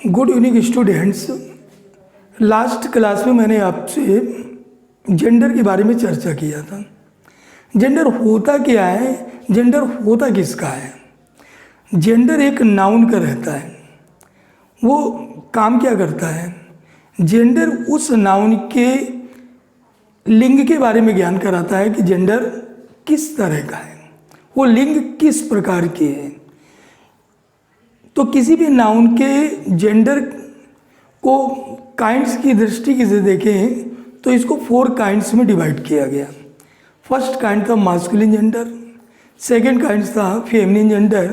Good evening students. Last class में मैंने आपसे जेंडर के बारे में चर्चा किया था। जेंडर होता क्या है, जेंडर होता किसका है। जेंडर एक नाउन का रहता है। वो काम क्या करता है? जेंडर उस नाउन के लिंग के बारे में ज्ञान कराता है कि जेंडर किस तरह का है, वो लिंग किस प्रकार के है। तो किसी भी नाउन के जेंडर को काइंड्स की दृष्टि से देखें तो इसको 4 काइंड्स में डिवाइड किया गया। फर्स्ट काइंड था मास्कुलिन जेंडर, सेकंड काइंड था फेमिनिन जेंडर,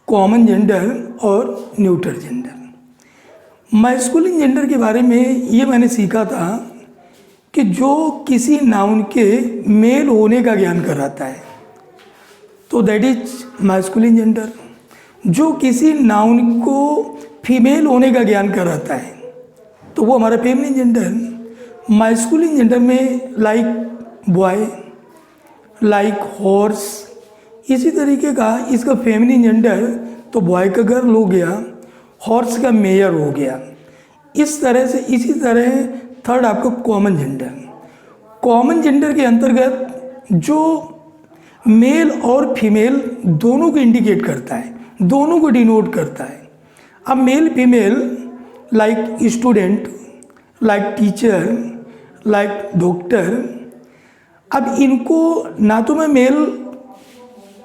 कॉमन जेंडर और न्यूट्रल जेंडर। मास्कुलिन जेंडर के बारे में ये मैंने सीखा था कि जो किसी नाउन के मेल होने का ज्ञान कराता है, तो दैट इज मास्कुलिन जेंडर। जो किसी नाउन को फीमेल होने का ज्ञान कराता है, तो वो हमारा फेमिनिन जेंडर। मास्कुलिन जेंडर में लाइक बॉय, लाइक हॉर्स, इसी तरीके का इसका फेमिनिन जेंडर तो बॉय का गर्ल हो गया, हॉर्स का मेयर हो गया। इस तरह से इसी तरह थर्ड आपका कॉमन जेंडर। कॉमन जेंडर के अंतर्गत जो मेल और फीमेल दोनों को इंडिकेट करता है, दोनों को डिनोट करता है। अब male female like student, like teacher, like doctor, अब इनको ना तो मैं मेल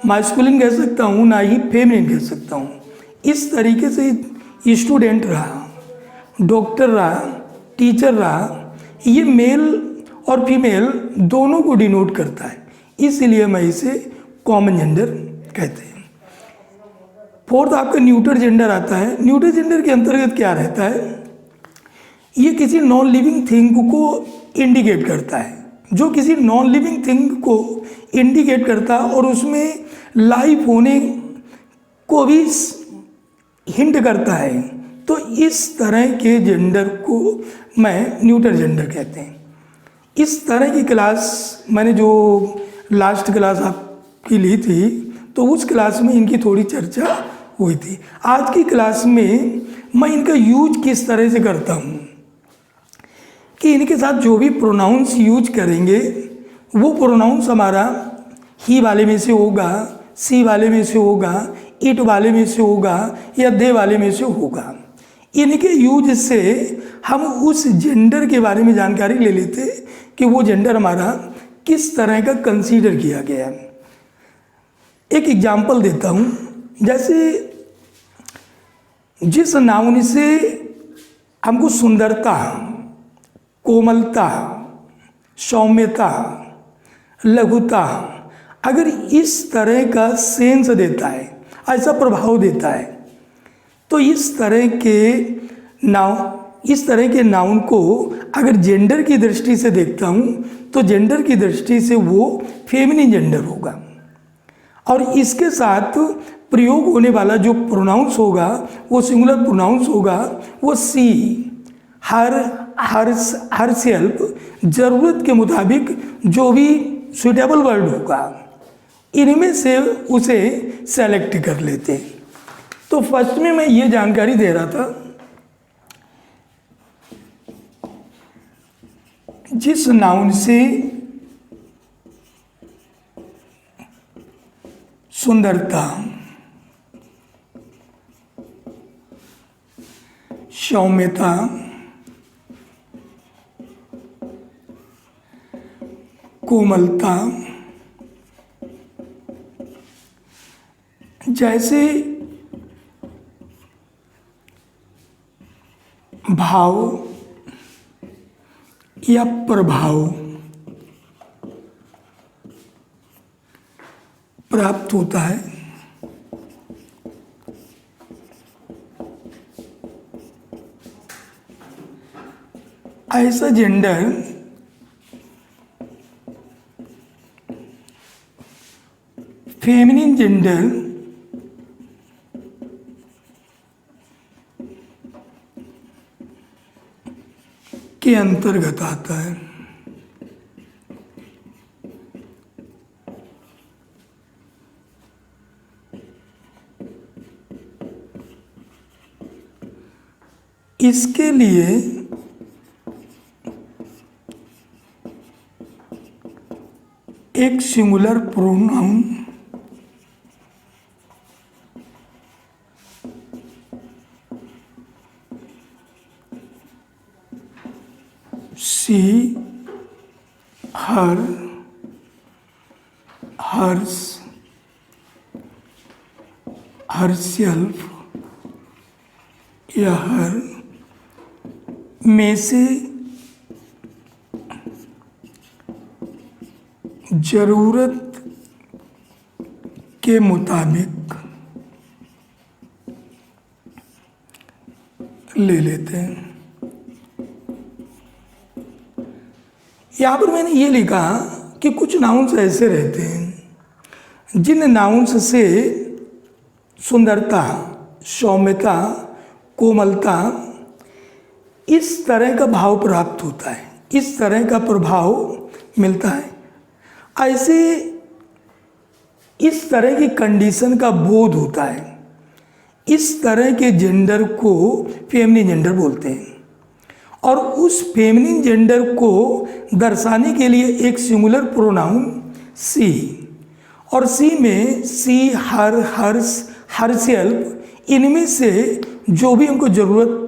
मास्कुलिन कह सकता हूँ, ना ही फेमिनिन कह सकता हूँ। इस तरीके से स्टूडेंट रहा, डॉक्टर रहा, टीचर रहा, ये मेल और फीमेल दोनों को डिनोट करता है, इसलिए मैं इसे कॉमन जेंडर कहते हैं। फोर्थ आपका न्यूट्रल जेंडर आता है। न्यूट्रल जेंडर के अंतर्गत क्या रहता है? ये किसी नॉन लिविंग थिंग को इंडिकेट करता है, जो किसी नॉन लिविंग थिंग को इंडिकेट करता है और उसमें लाइफ होने को भी हिंट करता है। तो इस तरह के जेंडर को मैं न्यूट्रल जेंडर कहते हैं। इस तरह की क्लास मैंने जो लास्ट क्लास आपकी ली थी, तो उस क्लास में इनकी थोड़ी चर्चा हुई थी। आज की क्लास में मैं इनका यूज किस तरह से करता हूँ कि इनके साथ जो भी प्रोनाउंस यूज करेंगे वो प्रोनाउंस हमारा ही वाले में से होगा, सी वाले में से होगा, इट वाले में से होगा या दे वाले में से होगा। इनके यूज से हम उस जेंडर के बारे में जानकारी ले लेते कि वो जेंडर हमारा किस तरह का कंसीडर किया गया है। एक एग्जाम्पल देता हूँ। जैसे जिस नाउन से हमको सुंदरता, कोमलता, सौम्यता, लघुता, अगर इस तरह का सेंस देता है, ऐसा प्रभाव देता है, तो इस तरह के नाउन को अगर जेंडर की दृष्टि से देखता हूँ, तो जेंडर की दृष्टि से वो फेमिनिन जेंडर होगा। और इसके साथ प्रयोग होने वाला जो प्रोनाउंस होगा वो सिंगुलर प्रोनाउंस होगा, वो सी, हर सेल्फ, ज़रूरत के मुताबिक जो भी सुटेबल वर्ड होगा, इनमें से उसे सेलेक्ट कर लेते हैं। तो फर्स्ट में मैं ये जानकारी दे रहा था, जिस नाउन से सुंदरता, सौम्यता, कोमलता, जैसे भाव या प्रभाव प्राप्त होता है, ऐसा जेंडर फेमिनिन जेंडर के अंतर्गत आता है। इसके लिए एक सिंगुलर प्रोनाउन सी, हर, हर्ष, हर्षेल्फ या हर में से जरूरत के मुताबिक ले लेते हैं। यहाँ पर मैंने ये लिखा कि कुछ नाउन्स ऐसे रहते हैं जिन नाउन्स से सुंदरता, सौम्यता, कोमलता इस तरह का भाव प्राप्त होता है, इस तरह का प्रभाव मिलता है। ऐसे इस तरह की कंडीशन का बोध होता है। इस तरह के जेंडर को फेमिनिन जेंडर बोलते हैं। और उस फेमिनिन जेंडर को दर्शाने के लिए एक सिंगुलर प्रोनाउन सी, और सी में सी, हर, हर्ष, हर्षेल्फ, इनमें से जो भी हमको ज़रूरत,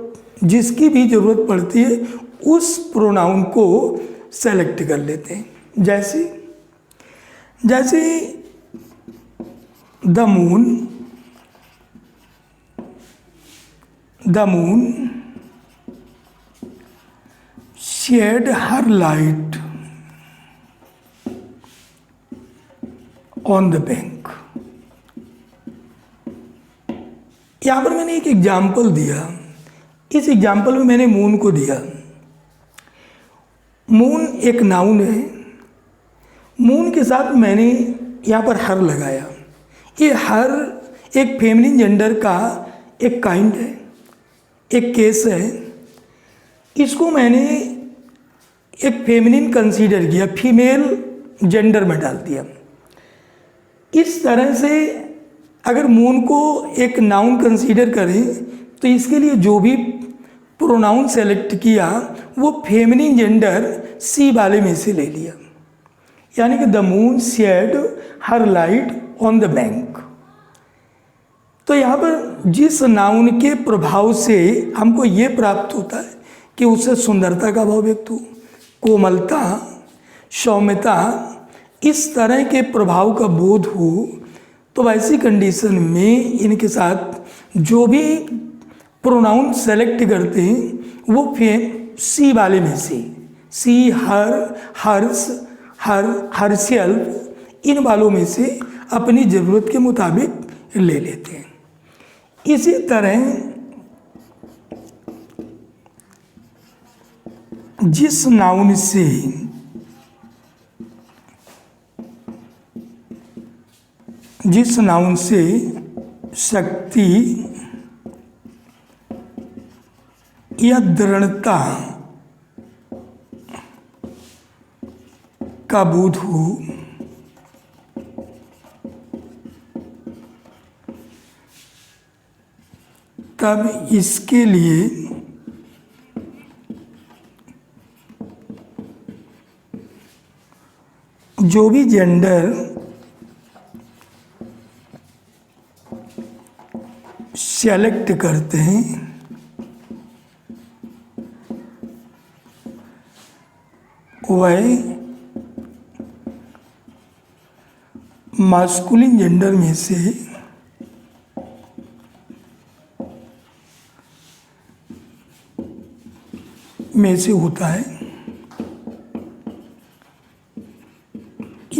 जिसकी भी ज़रूरत पड़ती है उस प्रोनाउन को सेलेक्ट कर लेते हैं। जैसे the moon shed her light on the bank। यहाँ पर मैंने एक एग्जाम्पल दिया। इस एग्जाम्पल में मैंने मून को दिया। मून एक नाउन है। मून के साथ मैंने यहाँ पर हर लगाया। ये हर एक फेमिनिन जेंडर का एक काइंड है, एक केस है। इसको मैंने एक फेमिनिन कंसीडर किया, फीमेल जेंडर में डाल दिया। इस तरह से अगर मून को एक नाउन कंसीडर करें तो इसके लिए जो भी प्रोनाउन सेलेक्ट किया वो फेमिनिन जेंडर सी वाले में से ले लिया। यानी कि the moon shed her light on the bank. तो यहाँ पर जिस नाउन के प्रभाव से हमको ये प्राप्त होता है कि उससे सुंदरता का भाव व्यक्त हो, कोमलता, सौम्यता, इस तरह के प्रभाव का बोध हो, तो वैसी कंडीशन में इनके साथ जो भी प्रोनाउन सेलेक्ट करते हैं वो सी वाले में से, सी, हर, हर्ष, हर्षेल्फ, इन वालों में से अपनी ज़रूरत के मुताबिक ले लेते हैं। इसी तरह जिस नाउन से शक्ति या दृढ़ता का बोध हो, तब इसके लिए जो भी जेंडर सेलेक्ट करते हैं वह मास्कुलिन जेंडर में से होता है।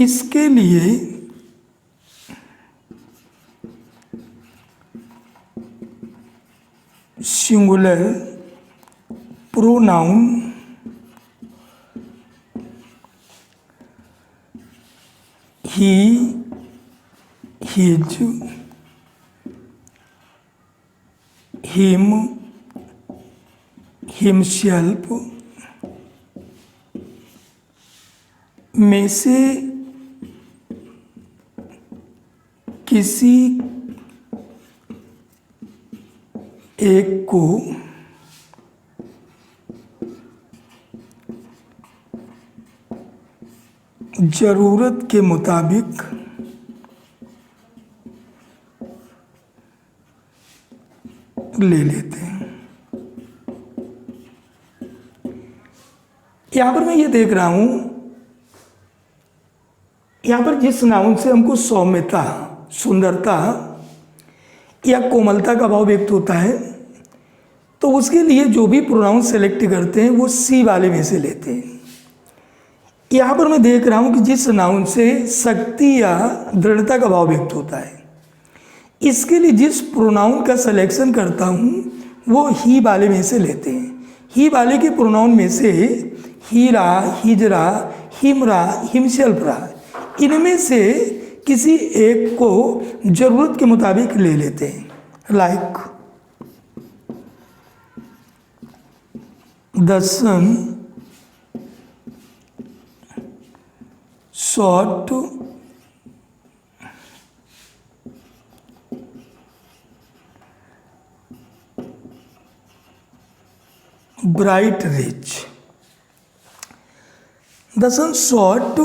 इसके लिए सिंगुलर प्रोनाउन ही, हिज, हिम, हिमसेल्फ में से किसी एक को ज़रूरत के मुताबिक ले लेते हैं। यहाँ पर मैं ये देख रहा हूँ, यहाँ पर जिस नाउन से हमको सौम्यता, सुंदरता या कोमलता का भाव व्यक्त होता है, तो उसके लिए जो भी प्रोनाउन सेलेक्ट करते हैं वो सी वाले में से लेते हैं। यहाँ पर मैं देख रहा हूँ कि जिस नाउन से शक्ति या दृढ़ता का भाव व्यक्त होता है, इसके लिए जिस प्रोनाउन का सिलेक्शन करता हूँ वो ही वाले में से लेते हैं। ही वाले के प्रोनाउन में से हीरा, हिजरा, हिमरा, हिमशल्परा, इनमें से किसी एक को ज़रूरत के मुताबिक ले लेते हैं। Like the sun sought bright rich. The sun sought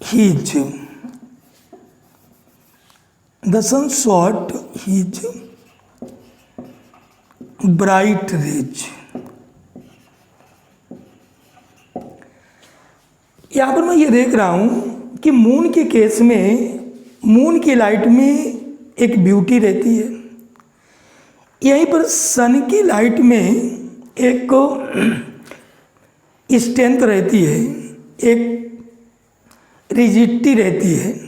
his. The sun sought his bright rays. यहाँ पर मैं ये देख रहा हूँ कि मून के केस में मून की लाइट में एक ब्यूटी रहती है, यहीं पर सन की लाइट में एक स्ट्रेंथ रहती है, एक रिजिडिटी रहती है।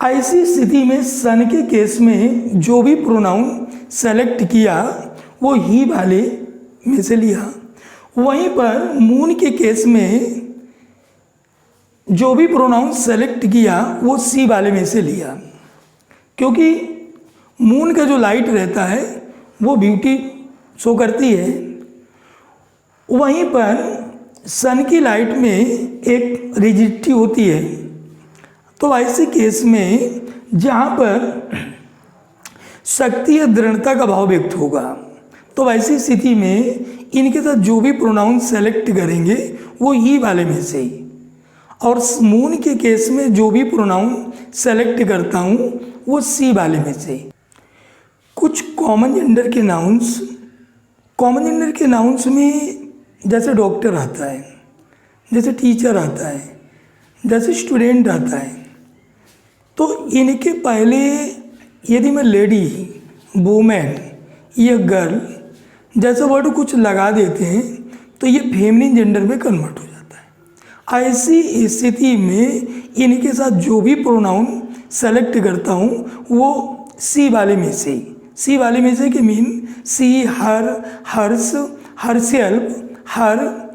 ऐसी स्थिति में सन के केस में जो भी प्रोनाउन सेलेक्ट किया वो ही वाले में से लिया। वहीं पर मून के केस में जो भी प्रोनाउन सेलेक्ट किया वो सी वाले में से लिया, क्योंकि मून का जो लाइट रहता है वो ब्यूटी शो करती है। वहीं पर सन की लाइट में एक रिजिडिटी होती है। तो ऐसे केस में जहाँ पर शक्ति या दृढ़ता का भाव व्यक्त होगा, तो ऐसी स्थिति में इनके साथ जो भी प्रोनाउन सेलेक्ट करेंगे वो ही वाले में से ही, और मून के केस में जो भी प्रोनाउन सेलेक्ट करता हूँ वो सी वाले में से ही। कुछ कॉमन जेंडर के नाउन्स, कॉमन जेंडर के नाउन्स में जैसे डॉक्टर आता है, जैसे टीचर आता है, जैसे स्टूडेंट आता है, तो इनके पहले यदि मैं लेडी, वुमेन या गर्ल जैसे वर्ड कुछ लगा देते हैं तो ये फेमिनिन जेंडर में कन्वर्ट हो जाता है। ऐसी स्थिति में इनके साथ जो भी प्रोनाउन सेलेक्ट करता हूँ वो सी वाले में से ही, सी वाले में से कि मीन सी, हर, हर्ष, हर्षल्प, हर,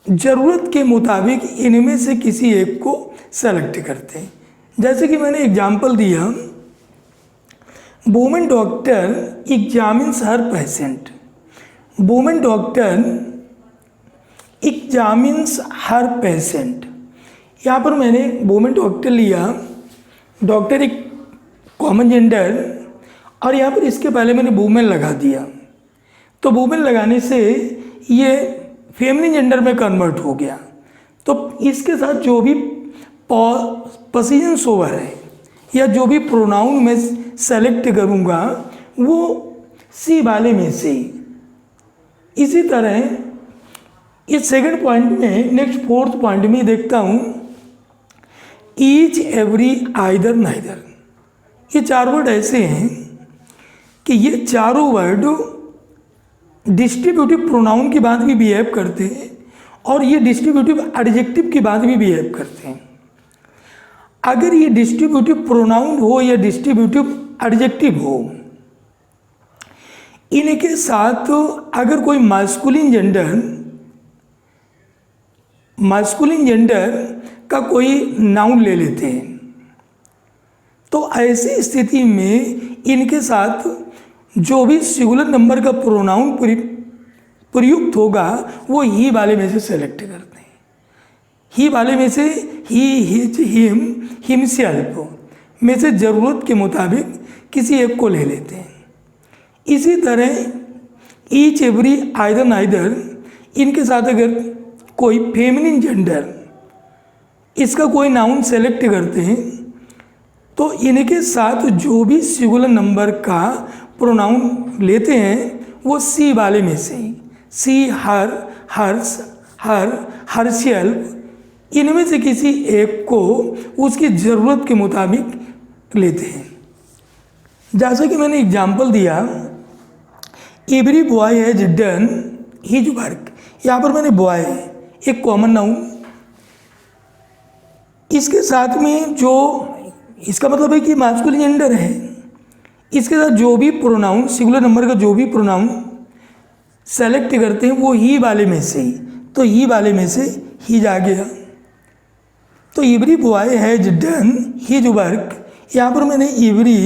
ज़रूरत के मुताबिक इनमें से किसी एक को सेलेक्ट करते हैं। जैसे कि मैंने एग्जाम्पल दिया, वुमेन डॉक्टर एग्जामिन्स हर पेशेंट। वुमेन डॉक्टर एग्जामिन्स हर पेशेंट। यहाँ पर मैंने वुमेन डॉक्टर लिया, डॉक्टर एक कॉमन जेंडर, और यहाँ पर इसके पहले मैंने वुमेन लगा दिया, तो वुमेन लगाने से ये फेमिनिन जेंडर में कन्वर्ट हो गया। तो इसके साथ जो भी पोजीशन सोवर है या जो भी प्रोनाउन मैं सेलेक्ट करूँगा वो सी वाले में से ही। इसी तरह इस सेकंड पॉइंट में, नेक्स्ट फोर्थ पॉइंट में देखता हूँ ईच, एवरी, आइदर, नाइदर। ये चार वर्ड ऐसे हैं कि ये चारों वर्ड डिस्ट्रीब्यूटिव प्रोनाउन की बात भी बिहेव करते हैं और ये डिस्ट्रीब्यूटिव एडजेक्टिव की बात भी बिहेव करते हैं। अगर ये डिस्ट्रीब्यूटिव प्रोनाउन हो या डिस्ट्रीब्यूटिव एडजेक्टिव हो, इनके साथ अगर कोई मास्कुलिन जेंडर का कोई नाउन ले लेते हैं, तो ऐसी स्थिति में इनके साथ जो भी सिंगुलर नंबर का प्रोनाउन प्रयुक्त होगा वो ही वाले में से सेलेक्ट करते हैं। ही वाले में से ही, हिज, हिम, हिमसेल्फ में से ज़रूरत के मुताबिक किसी एक को ले लेते हैं। इसी तरह ईच, एवरी, आइदर, नाइदर, इनके साथ अगर कोई फेमिनिन जेंडर इसका कोई नाउन सेलेक्ट करते हैं तो इनके साथ जो भी सिंगुलर नंबर का प्रोनाउन लेते हैं वो सी वाले में से ही, सी, हर, हर्ष, हर, हर्षियल, इनमें से किसी एक को उसकी ज़रूरत के मुताबिक लेते हैं। जैसा कि मैंने एग्जाम्पल दिया, every boy has done his work, यहाँ पर मैंने बॉय एक कॉमन नाउन, इसके साथ में जो इसका मतलब है कि मास्कुलिन जेंडर है, इसके साथ जो भी प्रोनाउन सिंगुलर नंबर का जो भी प्रोनाउन सेलेक्ट करते हैं वो ही वाले में से ही, तो ही वाले में से ही आ गया। तो every boy has done his work, यहाँ पर मैंने एवरी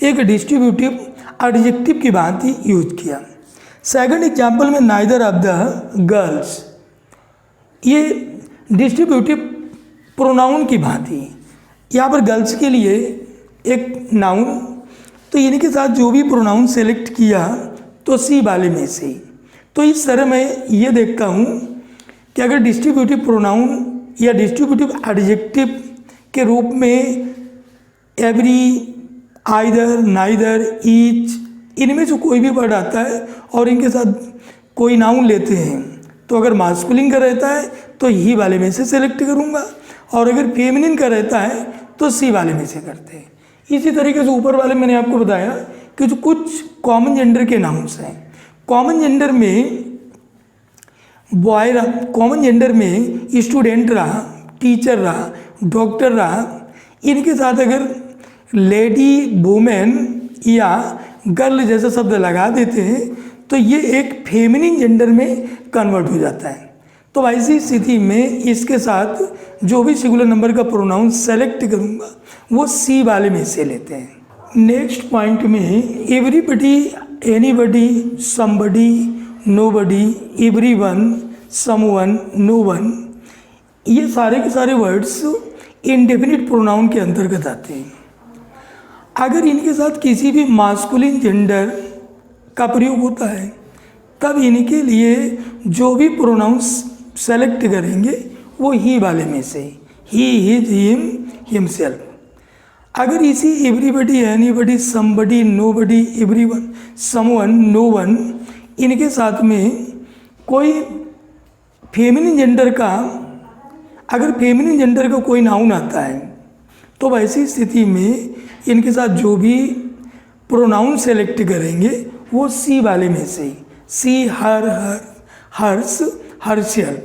एक डिस्ट्रीब्यूटिव एडजेक्टिव की भांति यूज किया। सेकंड एग्जाम्पल में नाइदर ऑफ द गर्ल्स, ये डिस्ट्रीब्यूटिव प्रोनाउन की भांति, यहाँ पर गर्ल्स के लिए एक नाउन, तो इनके साथ जो भी प्रोनाउन सेलेक्ट किया तो सी वाले में से। तो इस तरह मैं ये देखता हूँ कि अगर डिस्ट्रीब्यूटिव प्रोनाउन या डिस्ट्रीब्यूटिव एडजेक्टिव के रूप में एवरी, आइदर, नाइदर, ईच, इनमें से कोई भी वर्ड आता है और इनके साथ कोई नाउन लेते हैं तो अगर मास्कुलिन का रहता है तो ही वाले में से सेलेक्ट करूँगा, और अगर फेमिनिन का रहता है तो सी वाले में से करते हैं। इसी तरीके से ऊपर वाले मैंने आपको बताया कि जो कुछ कॉमन जेंडर के नाउन्स हैं, कॉमन जेंडर में बॉय रहा, कॉमन जेंडर में स्टूडेंट रहा, टीचर रहा, डॉक्टर रहा, इनके साथ अगर लेडी, वुमेन या गर्ल जैसा शब्द लगा देते हैं तो ये एक फेमिनिन जेंडर में कन्वर्ट हो जाता है। तो ऐसी स्थिति में इसके साथ जो भी सिंगुलर नंबर का प्रोनाउन सेलेक्ट करूँगा वो सी वाले में से लेते हैं। नेक्स्ट पॉइंट में everybody, anybody, somebody, nobody, everyone, someone, known, ये सारे के सारे वर्ड्स इंडेफिनिट प्रोनाउन के अंतर्गत आते हैं। अगर इनके साथ किसी भी मास्कुलिन जेंडर का प्रयोग होता है तब इनके लिए जो भी प्रोनाउंस सेलेक्ट करेंगे वो ही वाले में से, ही, हिज, हिम, हिमसेल्फ। अगर इसी everybody, anybody, somebody, nobody, everyone, someone, known, इनके साथ में कोई फेमिनिन जेंडर का, अगर फेमिनिन जेंडर का कोई नाउन आता है तो वैसी स्थिति में इनके साथ जो भी प्रोनाउन सेलेक्ट करेंगे वो सी वाले में से, सी, हर, हर्ष, हर्षियल।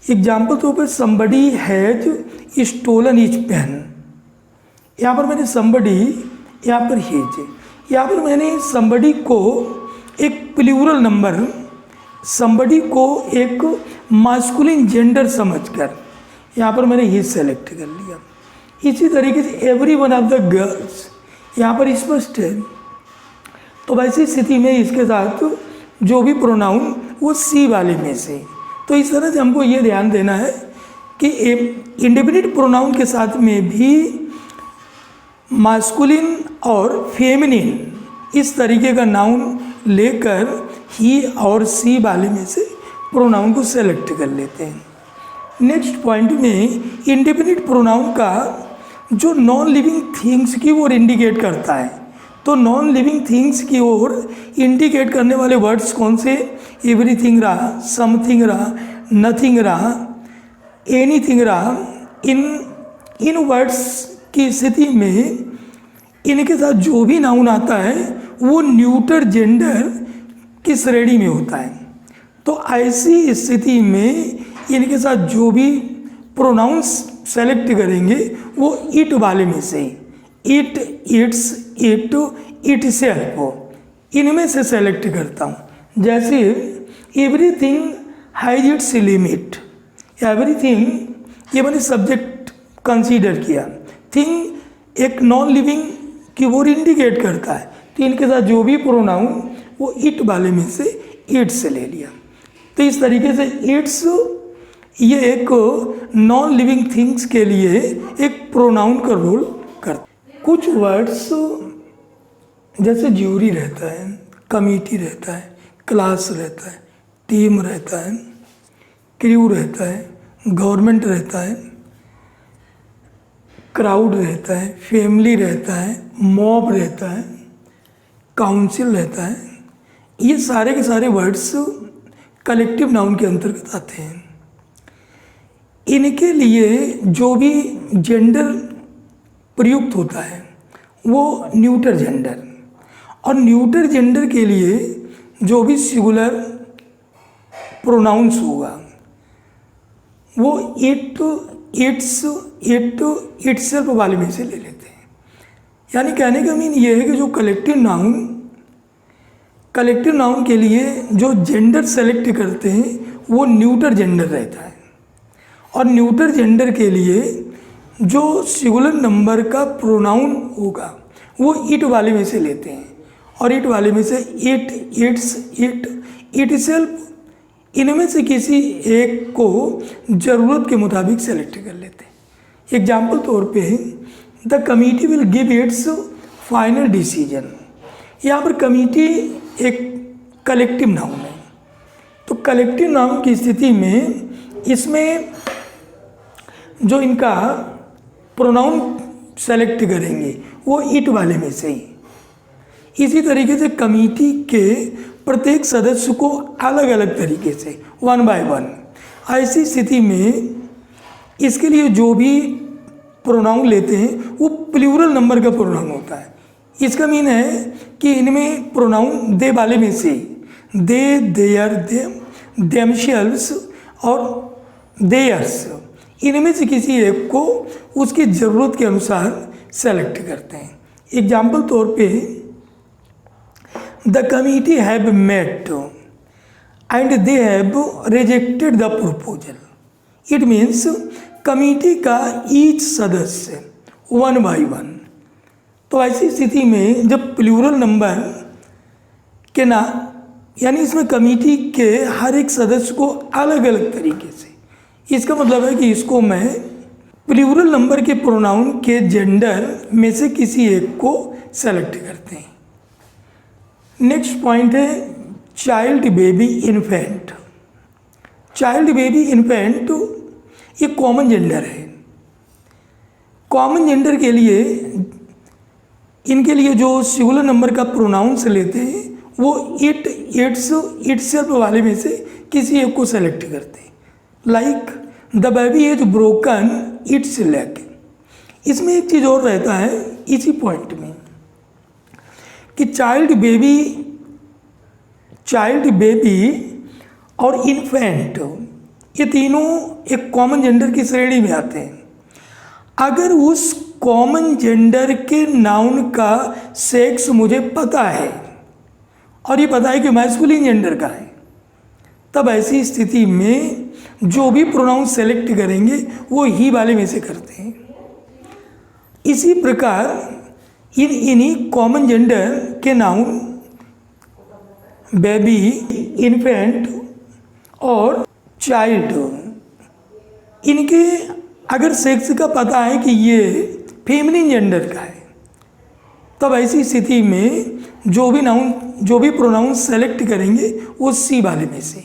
एग्जाम्पल तो पर somebody has stolen his pen, यहाँ पर मैंने समबडी, यहाँ पर हिज, यहाँ पर मैंने समबडी को एक प्लूरल नंबर, समबडी को एक मास्कुलिन जेंडर समझकर यहाँ पर मैंने हिज सेलेक्ट कर लिया। इसी तरीके से every one of the girls यहाँ पर स्पष्ट है। तो वैसी स्थिति में इसके साथ जो भी प्रोनाउन वो सी वाले में से। तो इस तरह से हमको ये ध्यान देना है कि इंडेफिनिट प्रोनाउन के साथ में भी मास्कुलिन और फेमिनिन इस तरीके का नाउन लेकर ही और सी वाले में से प्रोनाउन को सेलेक्ट कर लेते हैं। नेक्स्ट पॉइंट में इंडेफिनिट प्रोनाउन का जो नॉन लिविंग थिंग्स की ओर इंडिकेट करता है, तो नॉन लिविंग थिंग्स की ओर इंडिकेट करने वाले वर्ड्स कौन से? एवरीथिंग रहा, समथिंग रहा, नथिंग रहा, एनीथिंग रहा। इन वर्ड्स की स्थिति में इनके साथ जो भी नाउन आता है वो न्यूटर जेंडर की श्रेणी में होता है। तो ऐसी स्थिति में इनके साथ जो भी प्रोनाउंस सेलेक्ट करेंगे वो इट वाले में से, it, it's, it, it self हो, इनमें से सेलेक्ट करता हूँ। जैसे everything has its limit, everything ये मैंने सब्जेक्ट कंसीडर किया, थिंग एक नॉन लिविंग की ओर इंडिकेट करता है, तो इनके साथ जो भी प्रोनाउन वो इट वाले में से इट से ले लिया। तो इस तरीके से इट्स ये एक नॉन लिविंग थिंग्स के लिए एक प्रोनाउन का रोल करता है। कुछ वर्ड्स जैसे ज्यूरी रहता है, कमिटी रहता है, क्लास रहता है, टीम रहता है, क्रू रहता है, गवर्नमेंट रहता है, क्राउड रहता है, फैमिली रहता है, मॉब रहता है, काउंसिल रहता है। ये सारे के सारे वर्ड्स कलेक्टिव नाउन के अंतर्गत आते हैं। इनके लिए जो भी जेंडर प्रयुक्त होता है वो न्यूटर जेंडर, और न्यूटर जेंडर के लिए जो भी सिंगुलर प्रोनाउंस होगा वो इट, इट्स, इटसेल्फ वाले में से ले लेते हैं। यानी कहने का मीन ये है कि जो कलेक्टिव नाउन के लिए जो जेंडर सेलेक्ट करते हैं वो न्यूटर जेंडर रहता है, और न्यूटर जेंडर के लिए जो सिंगुलर नंबर का प्रोनाउन होगा वो इट वाले में से लेते हैं, और इट वाले में से इट, इट्स, इटसेल्फ, इनमें से किसी एक को ज़रूरत के मुताबिक सेलेक्ट कर लेते हैं। एग्जाम्पल तौर पे the committee will give its final decision. यहाँ पर कमिटी एक कलेक्टिव नाउन है, तो कलेक्टिव नाउन की स्थिति में इसमें जो इनका प्रोनाउन सेलेक्ट करेंगे वो इट वाले में से ही। इसी तरीके से कमिटी के प्रत्येक सदस्य को अलग अलग तरीके से 1 by 1, ऐसी स्थिति में इसके लिए जो भी प्रोनाउन लेते हैं वो प्लूरल नंबर का प्रोनाउन होता है। इसका मीन है कि इनमें प्रोनाउन दे वाले में से दे, देयर, देम, देमसेल्व्स और देयर्स, इनमें से किसी एक को उसकी ज़रूरत के अनुसार सेलेक्ट करते हैं। एग्जाम्पल तौर पे the committee have met and they have rejected the proposal. It means committee का ईच सदस्य 1 by 1। तो ऐसी स्थिति में जब प्लूरल नंबर के यानी इसमें कमिटी के हर एक सदस्य को अलग अलग तरीके से, इसका मतलब है कि इसको मैं प्लूरल नंबर के प्रोनाउन के जेंडर में से किसी एक को सेलेक्ट करते हैं। नेक्स्ट पॉइंट है child, baby, infant. Child, baby, infant ये कॉमन जेंडर है। कॉमन जेंडर के लिए इनके लिए जो सिंगुलर नंबर का प्रोनाउंस लेते हैं वो इट, इट्स, इटसेल्फ वाले में से किसी एक को सेलेक्ट करते हैं। Like the baby is broken it's leg. इसमें एक चीज़ और रहता है इसी पॉइंट में कि चाइल्ड, बेबी और इन्फेंट ये तीनों एक कॉमन जेंडर की श्रेणी में आते हैं। अगर उस कॉमन जेंडर के नाउन का सेक्स मुझे पता है और ये पता है कि मैस्कुलिन जेंडर का है, तब ऐसी स्थिति में जो भी प्रोनाउन सेलेक्ट करेंगे वो ही वाले में से करते हैं। इसी प्रकार इन्हीं कॉमन जेंडर के नाउन बेबी, इन्फेंट और चाइल्ड, इनके अगर सेक्स का पता है कि ये फेमिनिन जेंडर का है, तब ऐसी स्थिति में जो भी प्रोनाउन सेलेक्ट करेंगे वो सी वाले में से।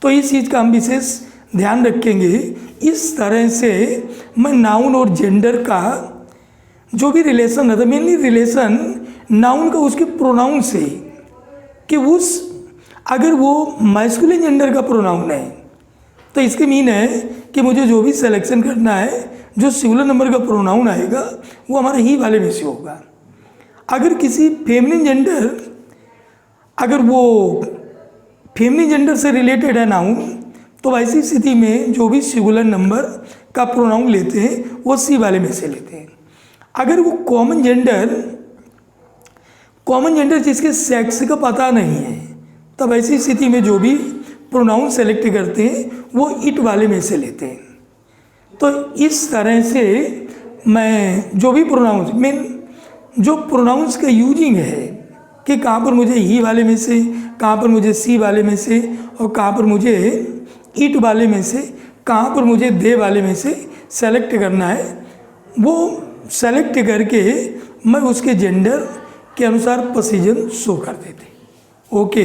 तो इस चीज़ का हम विशेष ध्यान रखेंगे। इस तरह से मैं नाउन और जेंडर का जो भी रिलेशन रहता है, मेनली रिलेशन नाउन का उसके प्रोनाउन से, कि अगर वो मैस्कुलिन जेंडर का प्रोनाउन है तो इसके मीन है कि मुझे जो भी सिलेक्शन करना है, जो सिंगुलर नंबर का प्रोनाउन आएगा वो हमारा ही वाले में से होगा। अगर किसी फेमिनिन जेंडर, अगर वो फेमिनिन जेंडर से रिलेटेड है नाउन, तो ऐसी स्थिति में जो भी सिंगुलर नंबर का प्रोनाउन लेते हैं वो सी वाले में से लेते हैं। अगर वो कॉमन जेंडर जिसके सेक्स का पता नहीं है, तब ऐसी स्थिति में जो भी प्रोनाउन सेलेक्ट करते हैं वो इट वाले में से लेते हैं। तो इस तरह से मैं जो भी जो प्रोनाउंस का यूजिंग है कि कहाँ पर मुझे ही वाले में से, कहाँ पर मुझे सी वाले में से, और कहाँ पर मुझे इट वाले में से, कहाँ पर मुझे दे वाले में से सेलेक्ट करना है, वो सेलेक्ट करके मैं उसके जेंडर के अनुसार पोजीशन शो कर देते। ओके।